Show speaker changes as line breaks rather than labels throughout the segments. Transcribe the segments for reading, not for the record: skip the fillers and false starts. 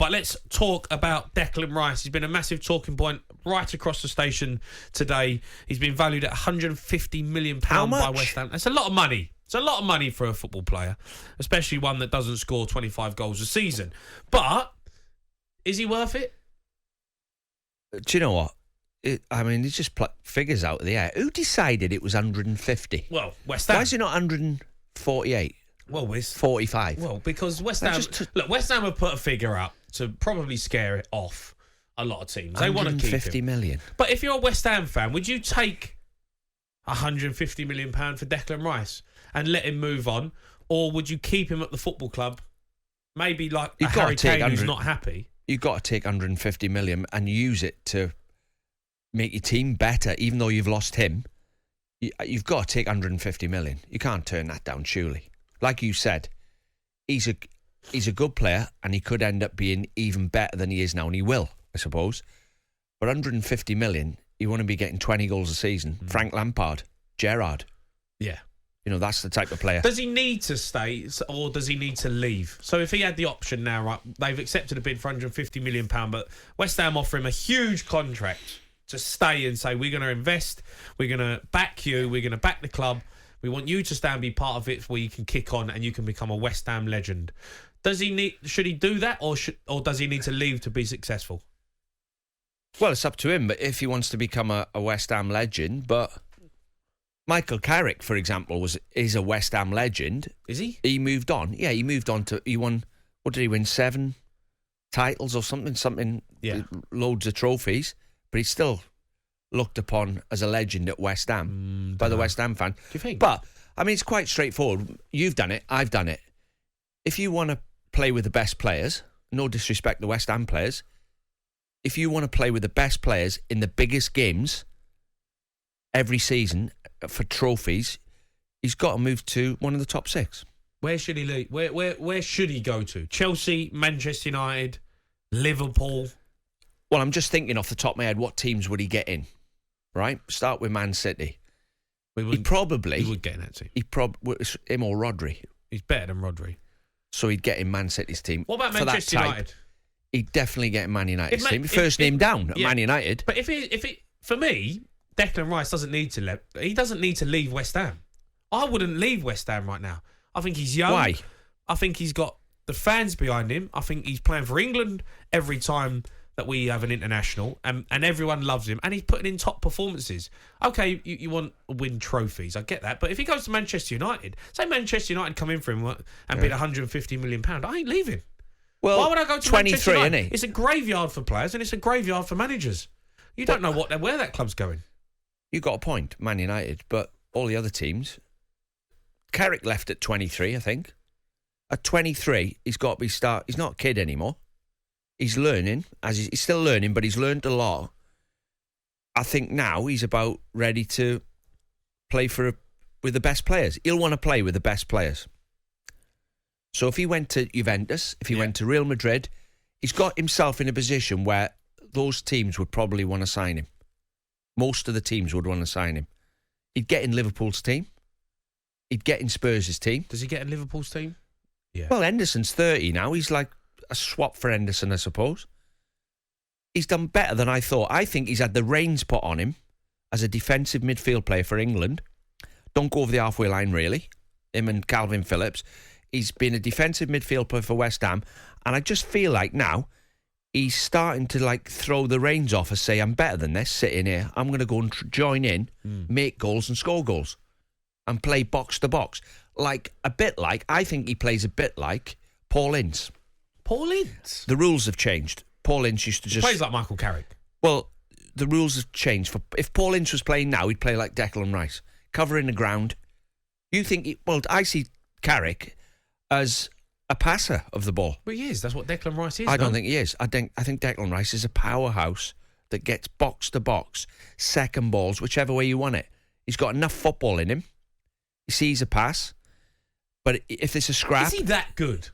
But let's talk about Declan Rice. He's been a massive talking point right across the station today. He's been valued at £150 million by West Ham. That's a lot of money. It's a lot of money for a football player, especially one that doesn't score 25 goals a season. But is he worth it?
Do you know what? He's just plucked figures out of the air. Who decided it was 150?
Well, West Ham.
Why is it not 148?
Well, it's
45.
Well, because West Ham... West Ham have put a figure up to probably scare it off a lot of teams. They want to keep him.
150 million.
But if you're a West Ham fan, would you take £150 million for Declan Rice and let him move on? Or would you keep him at the football club? Maybe like a Harry Kane who's not happy.
You've got to take 150 million and use it to make your team better, even though you've lost him. You've got to take 150 million. You can't turn that down, surely. Like you said, he's a good player and he could end up being even better than he is now, and he will, I suppose. But 150 million, you want to be getting 20 goals a season. Frank Lampard, Gerrard.
Yeah.
That's the type of player.
Does he need to stay or does he need to leave? So if he had the option now, right, they've accepted a bid for £150 million, but West Ham offer him a huge contract to stay and say, we're going to invest, we're going to back you, we're going to back the club, we want you to stay and be part of it where you can kick on and you can become a West Ham legend. Should he do that or does he need to leave to be successful?
Well, it's up to him, but if he wants to become a West Ham legend, but Michael Carrick, for example, is a West Ham legend.
Is he?
He moved on. Yeah, he moved on he won, what did he win, 7 titles or something?
Yeah.
Loads of trophies, but he's still looked upon as a legend at West Ham by the West Ham fan.
Do you think?
But, it's quite straightforward. You've done it, I've done it. If you want to play with the best players, no disrespect to West Ham players, if you want to play with the best players in the biggest games every season for trophies, he's got to move to one of the top 6.
Where should he leave? Where should he go to? Chelsea, Manchester United, Liverpool?
Well, I'm just thinking off the top of my head, what teams would he get in? Right? Start with Man City. He would
get in that team.
Him or Rodri.
He's better than Rodri.
So he'd get in Man City's team.
What about Manchester United?
He'd definitely get in Man United's team. First name down at Man United.
But for me, Declan Rice doesn't need to leave West Ham. I wouldn't leave West Ham right now. I think he's young.
Why?
I think he's got the fans behind him. I think he's playing for England every time that we have an international, and everyone loves him, and he's putting in top performances. Okay, you want to win trophies, I get that, but if he goes to Manchester United, say Manchester United come in for him and bid £150 million, I ain't leaving.
Well,
why would I go to
23,
Manchester United?
isn't he?
It's a graveyard for players and it's a graveyard for managers. You don't know where that club's going.
You got a point, Man United, but all the other teams. Carrick left at 23, I think. At 23, he's got to be He's not a kid anymore. He's learning, he's still learning, but he's learned a lot. I think now he's about ready to play with the best players. He'll want to play with the best players. So if he went to Juventus, if he went to Real Madrid, he's got himself in a position where those teams would probably want to sign him. Most of the teams would want to sign him. He'd get in Liverpool's team. He'd get in Spurs' team.
Does he get in Liverpool's team? Yeah.
Well, Henderson's 30 now. He's like a swap for Henderson, I suppose. He's done better than I thought. I think he's had the reins put on him as a defensive midfield player for England. Don't go over the halfway line, really. Him and Calvin Phillips. He's been a defensive midfield player for West Ham. And I just feel like now he's starting to throw the reins off and say, I'm better than this sitting here. I'm going to go and join in, make goals and score goals and play box to box. I think he plays a bit like Paul Ince.
Paul Ince?
The rules have changed. Paul Ince used to just...
He plays like Michael Carrick.
Well, the rules have changed. If Paul Ince was playing now, he'd play like Declan Rice, covering the ground. I see Carrick as a passer of the ball.
Well, he is. That's what Declan Rice is.
I don't think he is. I think Declan Rice is a powerhouse that gets box to box, second balls, whichever way you want it. He's got enough football in him. He sees a pass. But if it's a scrap...
Is he that good?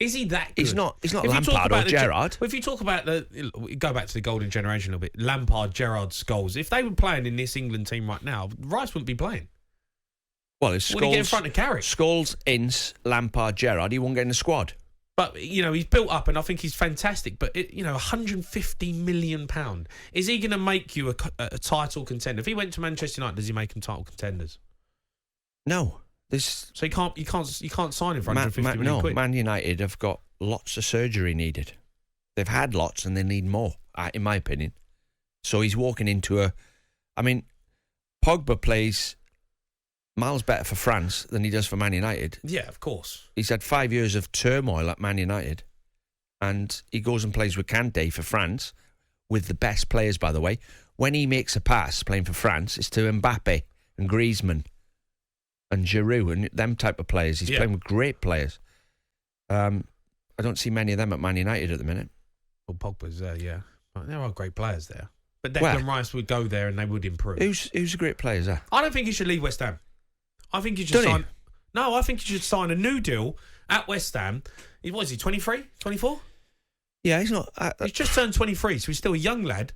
Is he that good?
He's not Lampard or Gerrard.
If you talk about go back to the golden generation a little bit, Lampard, Gerrard's goals. If they were playing in this England team right now, Rice wouldn't be playing.
Well, it's Scholes.
Would he get in front of Carrick?
Scholes, Ince, Lampard, Gerrard. He won't get in the squad.
But, he's built up and I think he's fantastic. But, £150 million. Is he going to make you a title contender? If he went to Manchester United, does he make them title contenders?
No.
So you can't sign him for 150 million quid?
Man United have got lots of surgery needed. They've had lots and they need more, in my opinion. So he's walking into Pogba plays miles better for France than he does for Man United.
Yeah, of course.
He's had 5 years of turmoil at Man United, and he goes and plays with Kante for France, with the best players, by the way. When he makes a pass playing for France, it's to Mbappe and Griezmann and Giroud and them type of players. He's playing with great players. I don't see many of them at Man United at the minute.
Well, Pogba's there, yeah. There are great players there. But Declan Rice would go there and they would improve.
Who's the great players there?
I don't think he should leave West Ham. I think he should sign... No, I think he should sign a new deal at West Ham. What is he, 23? 24?
Yeah, he's not...
He's just turned 23, so he's still a young lad.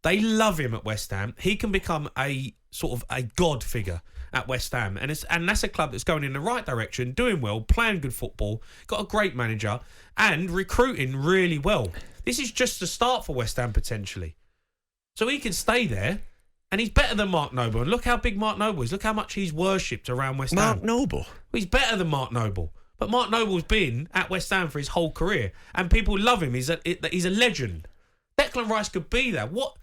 They love him at West Ham. He can become a sort of a god figure at West Ham. And that's a club that's going in the right direction, doing well, playing good football, got a great manager, and recruiting really well. This is just the start for West Ham, potentially. So he can stay there, and he's better than Mark Noble. And look how big Mark Noble is. Look how much he's worshipped around West Ham.
Mark Noble?
Well, he's better than Mark Noble. But Mark Noble's been at West Ham for his whole career, and people love him. He's a legend. Declan Rice could be that. What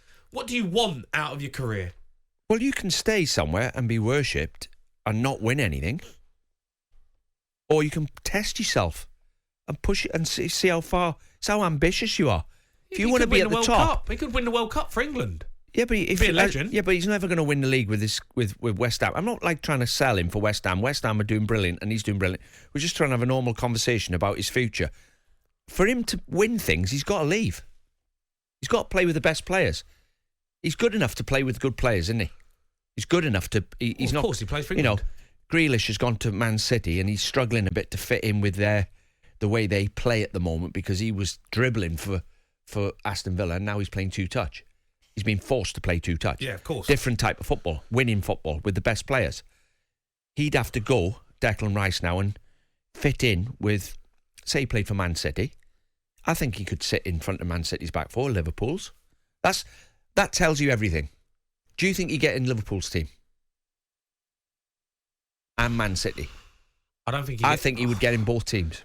do you want out of your career?
Well, you can stay somewhere and be worshipped and not win anything. Or you can test yourself and push it and see how far, it's how ambitious you are. If you want to be at the top,
he could win the World Cup for England.
Yeah, but
He'd be a legend.
Yeah, but he's never going to win the league with West Ham. I'm not trying to sell him for West Ham. West Ham are doing brilliant, and he's doing brilliant. We're just trying to have a normal conversation about his future. For him to win things, he's got to leave. He's got to play with the best players. He's good enough to play with good players, isn't he? He's good enough to. He's not.
Of course, he plays for England.
Grealish has gone to Man City, and he's struggling a bit to fit in with the way they play at the moment because he was dribbling for Aston Villa, and now he's playing two-touch. He's been forced to play two-touch.
Yeah, of course.
Different type of football, winning football with the best players. He'd have to go, Declan Rice now, and fit in with, say he played for Man City. I think he could sit in front of Man City's back four, Liverpool's. That tells you everything. Do you think he'd get in Liverpool's team? And Man City?
I think
he would get in both teams.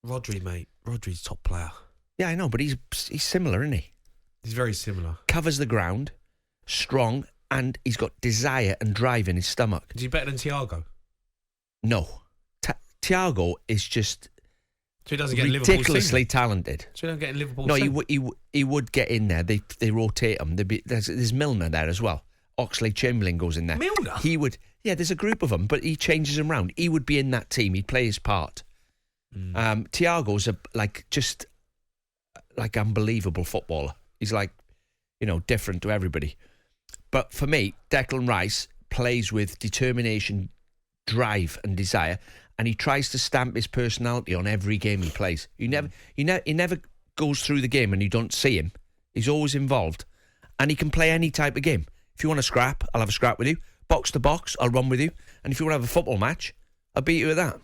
Rodri, mate. Rodri's top player.
Yeah, I know, but he's similar, isn't he?
He's very similar.
Covers the ground, strong, and he's got desire and drive in his stomach.
Is he better than Thiago?
No. Thiago is just
so he doesn't get
ridiculously talented.
So he don't get in Liverpool.
No, he would get in there. They rotate him. There's Milner there as well. Oxlade-Chamberlain goes in there.
Milner?
He would. Yeah, there's a group of them, but he changes them around. He would be in that team. He'd play his part. Thiago's just unbelievable footballer. He's different to everybody. But for me, Declan Rice plays with determination, drive and desire, and he tries to stamp his personality on every game he plays. He never goes through the game and you don't see him. He's always involved, and he can play any type of game. If you want to scrap, I'll have a scrap with you. Box to box, I'll run with you. And if you want to have a football match, I'll beat you at that.